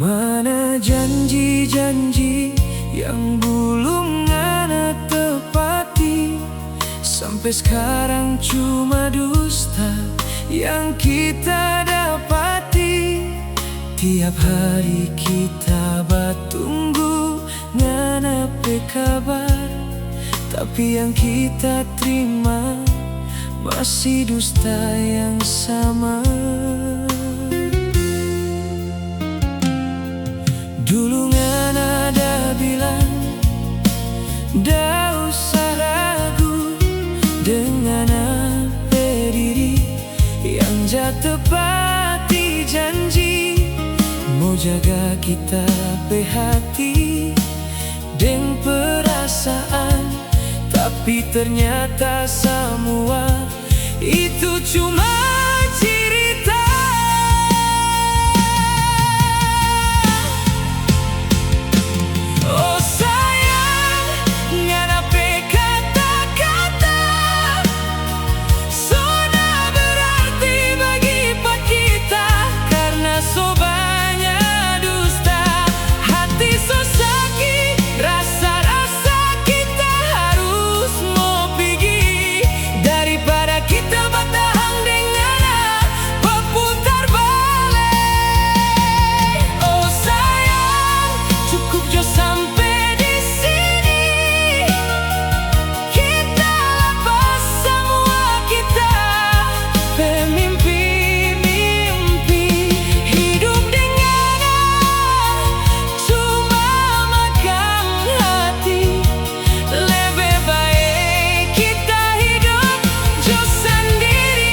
Mana janji-janji yang belum ngana tepati, sampai sekarang cuma dusta yang kita dapati. Tiap hari kita batunggu ngana pe kabar, tapi yang kita terima masih dusta yang sama. Dulu ngana ada bilang, dah usah ragu dengan apa diri yang jatuh tepati janji, mau jaga kita pe hati deng perasaan. Tapi ternyata semua itu cuma cerita. Oh sayang, ngana pe kata-kata sudah berarti bagi kita, karena so banyak dusta, hati so sakit, rasa-rasa kita harus mau pergi. Daripada kita bertahan dengan berputar balik. Oh sayang, cukup jo sampai di sini. Kita lepas semua kita bermimpi-mimpi, hidup dengan cuma makan hati. Lebih baik kita hidup jo sendiri.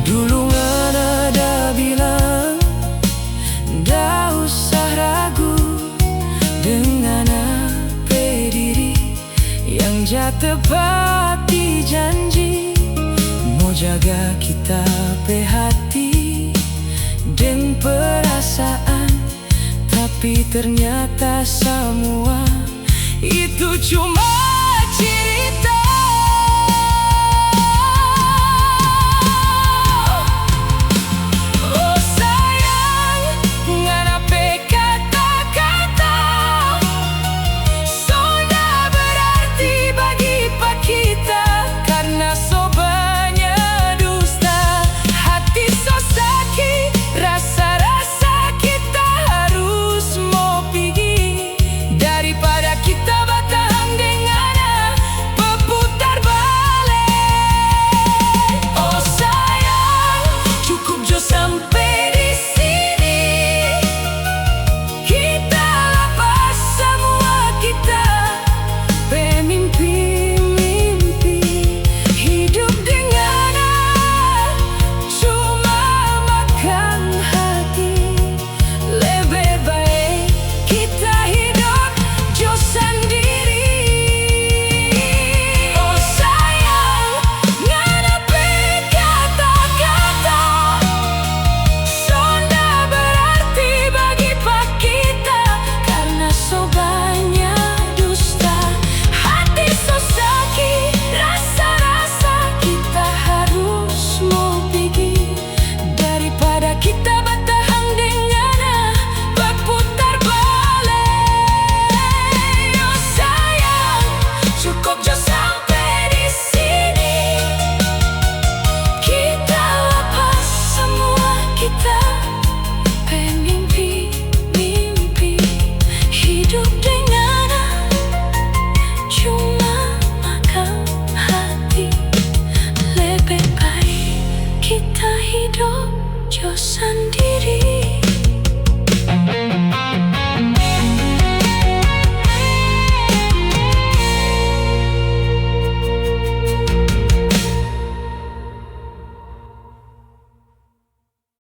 Dulu ngana ada bilang, dah usah ragu dengan apa diri yang jatuh tepati janji, mau jaga kita pe hati dan perasaan. Tapi ternyata semua itu cuma cerita.